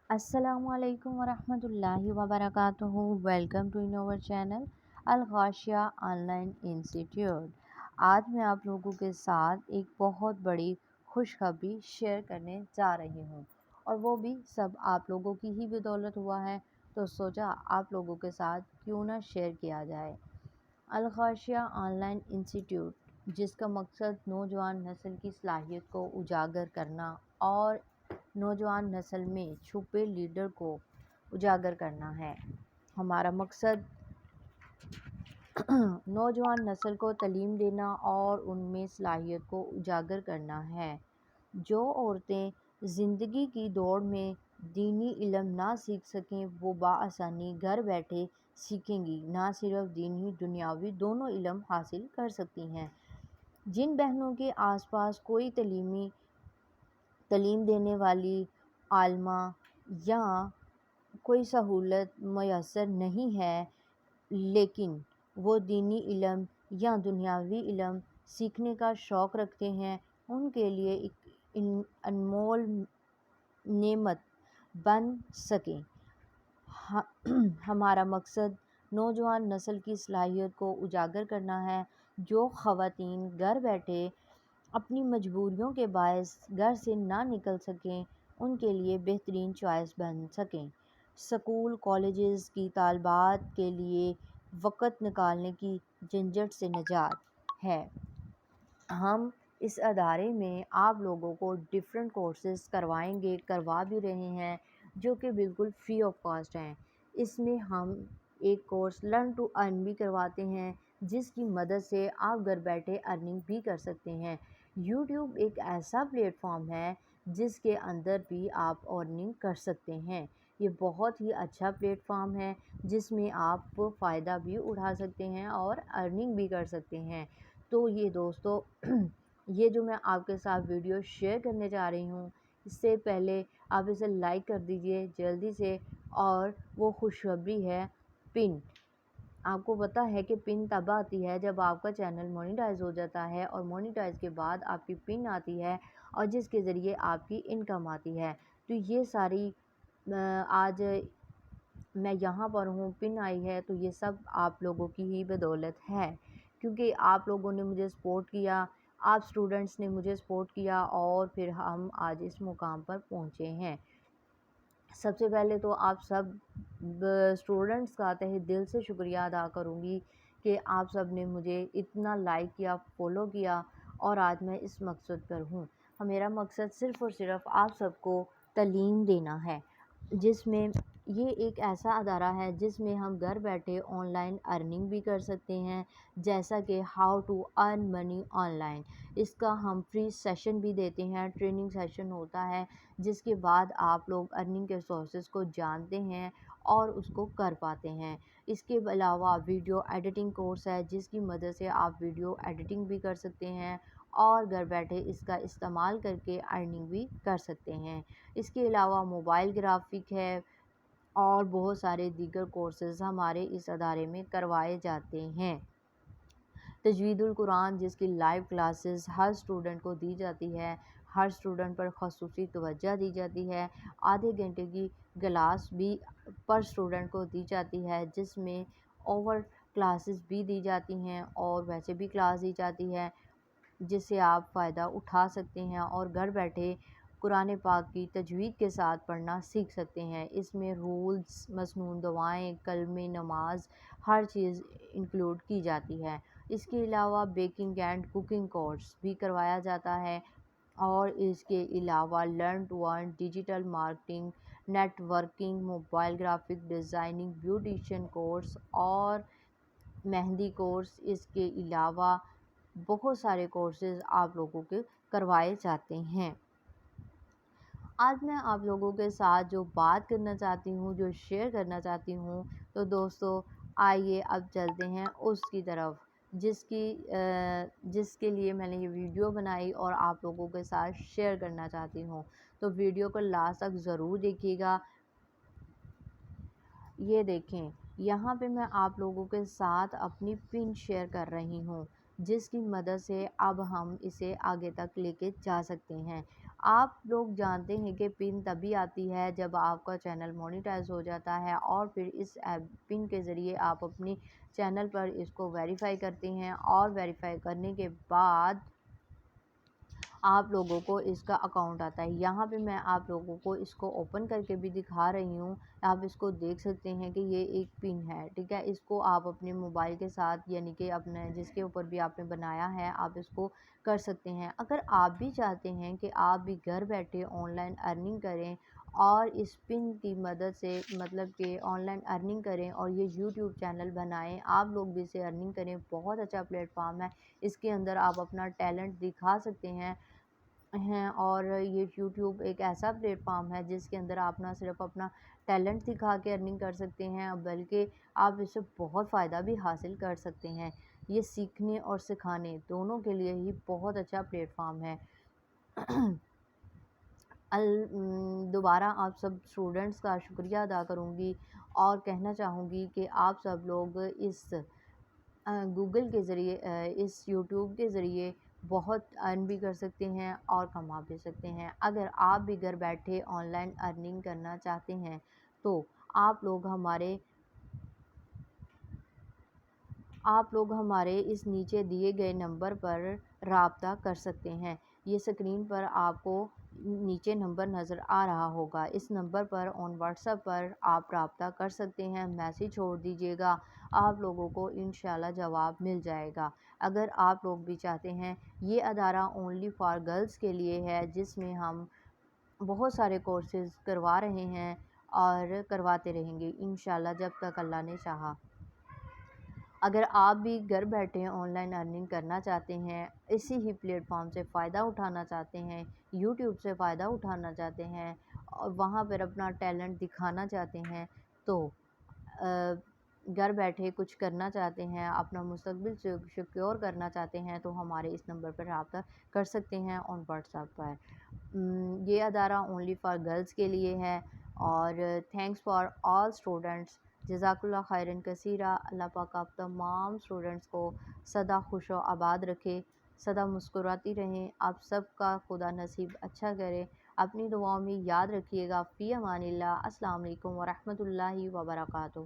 अस्सलामु अलैकुम वरहमतुल्लाहि वबरकातुहू। Welcome to in our channel Al Ghashiya online institute. आज मैं आप लोगों के साथ एक बहुत बड़ी खुशखबरी शेयर करने जा रही हूँ और वो भी सब आप लोगों की ही बदौलत हुआ है, तो सोचा आप लोगों के साथ क्यों ना शेयर किया जाए। अल गाशिया ऑनलाइन इंस्टीट्यूट, जिसका मकसद नौजवान नस्ल की सलाहियत को उजागर करना और नौजवान नस्ल में छुपे लीडर को उजागर करना है। हमारा मकसद नौजवान नस्ल को तालीम देना और उनमें सलाहियत को उजागर करना है। जो औरतें ज़िंदगी की दौड़ में दीनी इल्म ना सीख सकें, वो बआसानी घर बैठे सीखेंगी। ना सिर्फ दीनी दुनियावी दोनों इल्म हासिल कर सकती हैं। जिन बहनों के आसपास कोई तालीम देने वाली आलमा या कोई सहूलत मैसर नहीं है, लेकिन वो दीनी इल्म या दुनियावी इल्म सीखने का शौक़ रखते हैं, उनके लिए एक अनमोल नेमत बन सकें। हमारा मकसद नौजवान नस्ल की सलाहियत को उजागर करना है। जो ख़वातीन घर बैठे अपनी मजबूरियों के बायस घर से ना निकल सकें, उनके लिए बेहतरीन चॉइस बन सकें। स्कूल कॉलेजेस की तालबात के लिए वक़्त निकालने की झंझट से निजात है। हम इस अदारे में आप लोगों को डिफरेंट कोर्सेज़ करवा भी रहे हैं, जो कि बिल्कुल फ्री ऑफ कॉस्ट हैं। इसमें हम एक कोर्स लर्न टू अर्न भी करवाते हैं, जिसकी मदद से आप घर बैठे अर्निंग भी कर सकते हैं। यूट्यूब एक ऐसा प्लेटफॉर्म है जिसके अंदर भी आप अर्निंग कर सकते हैं। ये बहुत ही अच्छा प्लेटफॉर्म है जिसमें आप फ़ायदा भी उठा सकते हैं और अर्निंग भी कर सकते हैं। तो ये दोस्तों ये जो मैं आपके साथ वीडियो शेयर करने जा रही हूँ, इससे पहले आप इसे लाइक कर दीजिए जल्दी से। और वो खुशखबरी है पिन। आपको पता है कि पिन तब आती है जब आपका चैनल मोनेटाइज हो जाता है, और मोनेटाइज के बाद आपकी पिन आती है और जिसके ज़रिए आपकी इनकम आती है। तो ये सारी आज मैं यहाँ पर हूँ, पिन आई है, तो ये सब आप लोगों की ही बदौलत है, क्योंकि आप लोगों ने मुझे सपोर्ट किया, आप स्टूडेंट्स ने मुझे सपोर्ट किया और फिर हम आज इस मुकाम पर पहुँचे हैं। सबसे पहले तो आप सब स्टूडेंट्स का तहे दिल से शुक्रिया अदा करूँगी कि आप सब ने मुझे इतना लाइक किया, फॉलो किया और आज मैं इस मकसद पर हूँ। मेरा मकसद सिर्फ़ और सिर्फ आप सबको तालीम देना है, जिसमें ये एक ऐसा अदारा है जिसमें हम घर बैठे ऑनलाइन अर्निंग भी कर सकते हैं, जैसा कि how to earn money online. इसका हम फ्री सेशन भी देते हैं, ट्रेनिंग सेशन होता है, जिसके बाद आप लोग अर्निंग के सोर्सेज़ को जानते हैं और उसको कर पाते हैं। इसके अलावा वीडियो एडिटिंग कोर्स है, जिसकी मदद से आप वीडियो एडिटिंग भी कर सकते हैं और घर बैठे इसका इस्तेमाल करके अर्निंग भी कर सकते हैं। इसके अलावा मोबाइल ग्राफिक है और बहुत सारे दीगर कोर्सेज़ हमारे इस अदारे में करवाए जाते हैं। तजवीदुल कुरान, जिसकी लाइव क्लासेस हर स्टूडेंट को दी जाती है, हर स्टूडेंट पर ख़ुसूसी तवज्जो दी जाती है। आधे घंटे की क्लास भी पर स्टूडेंट को दी जाती है, जिसमें ओवर क्लासेस भी दी जाती हैं और वैसे भी क्लास दी जाती है, जिससे आप फ़ायदा उठा सकते हैं और घर बैठे कुरान पाक की तजवीद के साथ पढ़ना सीख सकते हैं। इसमें रूल्स, मसनून दुआएँ, कलमे, नमाज हर चीज़ इंक्लूड की जाती है। इसके अलावा बेकिंग एंड कुकिंग कोर्स भी करवाया जाता है और इसके अलावा learn to earn, digital marketing, networking, mobile graphic designing, beautician course और मेहंदी कोर्स। इसके अलावा बहुत सारे कोर्सेज़ आप लोगों के करवाए जाते हैं। आज मैं आप लोगों के साथ जो बात करना चाहती हूँ, जो शेयर करना चाहती हूँ, तो दोस्तों आइए अब चलते हैं उसकी तरफ, जिसके लिए मैंने ये वीडियो बनाई और आप लोगों के साथ शेयर करना चाहती हूँ। तो वीडियो को लास्ट तक ज़रूर देखिएगा। ये देखें, यहाँ पे मैं आप लोगों के साथ अपनी पिन शेयर कर रही हूँ, जिसकी मदद से अब हम इसे आगे तक लेके जा सकते हैं। آپ لوگ جانتے ہیں کہ پن تبھی آتی ہے جب آپ کا چینل مونیٹائز ہو جاتا ہے، اور پھر اس پن کے ذریعے آپ اپنی چینل پر اس کو ویریفائی کرتے ہیں، اور ویریفائی کرنے کے بعد آپ لوگوں کو اس کا اکاؤنٹ آتا ہے۔ یہاں پہ میں آپ لوگوں کو اس کو اوپن کر کے بھی دکھا رہی ہوں، آپ اس کو دیکھ سکتے ہیں کہ یہ ایک پن ہے، ٹھیک ہے۔ اس کو آپ اپنے موبائل کے ساتھ، یعنی کہ اپنے جس کے اوپر بھی آپ نے بنایا ہے، آپ اس کو کر سکتے ہیں۔ اگر آپ بھی چاہتے ہیں کہ آپ بھی گھر بیٹھے آن لائن ارننگ کریں اور اس پن کی مدد سے مطلب کہ آن لائن ارننگ کریں اور یہ یوٹیوب چینل بنائیں، آپ لوگ بھی اسے ارننگ کریں، بہت اچھا پلیٹ فارم ہے۔ اس کے اندر آپ اپنا ٹیلنٹ دکھا سکتے ہیں اور یہ یوٹیوب ایک ایسا پلیٹ فارم ہے جس کے اندر آپ نہ صرف اپنا ٹیلنٹ دکھا کے ارننگ کر سکتے ہیں، بلکہ آپ اس سے بہت فائدہ بھی حاصل کر سکتے ہیں۔ یہ سیکھنے اور سکھانے دونوں کے لیے ہی بہت اچھا پلیٹ فارم ہے۔ دوبارہ آپ سب اسٹوڈنٹس کا شکریہ ادا کروں گی اور کہنا چاہوں گی کہ آپ سب لوگ اس گوگل کے ذریعے اس یوٹیوب کے ذریعے بہت ارن بھی کر سکتے ہیں اور کما بھی سکتے ہیں۔ اگر آپ بھی گھر بیٹھے آن لائن ارننگ کرنا چاہتے ہیں تو آپ لوگ ہمارے اس نیچے دیے گئے نمبر پر رابطہ کر سکتے ہیں۔ یہ اسکرین پر آپ کو نیچے نمبر نظر آ رہا ہوگا، اس نمبر پر آن واٹس ایپ پر آپ رابطہ کر سکتے ہیں، میسیج چھوڑ دیجیے گا، آپ لوگوں کو انشاءاللہ جواب مل جائے گا۔ اگر آپ لوگ بھی چاہتے ہیں، یہ ادارہ اونلی فار گرلز کے لیے ہے، جس میں ہم بہت سارے کورسز کروا رہے ہیں اور کرواتے رہیں گے انشاءاللہ جب تک اللہ نے چاہا۔ اگر آپ بھی گھر بیٹھے آن لائن ارننگ کرنا چاہتے ہیں، اسی ہی پلیٹ فارم سے فائدہ اٹھانا چاہتے ہیں، یوٹیوب سے فائدہ اٹھانا چاہتے ہیں اور وہاں پر اپنا ٹیلنٹ دکھانا چاہتے ہیں، تو گھر بیٹھے کچھ کرنا چاہتے ہیں، اپنا مستقبل سیکیور کرنا چاہتے ہیں، تو ہمارے اس نمبر پر رابطہ کر سکتے ہیں آن واٹس ایپ پر۔ یہ ادارہ اونلی فار گرلز کے لیے ہے اور تھینکس فار آل اسٹوڈنٹس، جزاک اللہ خیرن کثیرہ۔ اللہ پاک آپ تمام اسٹوڈنٹس کو سدا خوش و آباد رکھے، سدا مسکراتی رہیں، آپ سب کا خدا نصیب اچھا کرے۔ اپنی دعاؤں میں یاد رکھیے گا۔ فی امان اللہ۔ السلام علیکم ورحمۃ اللہ وبرکاتہ۔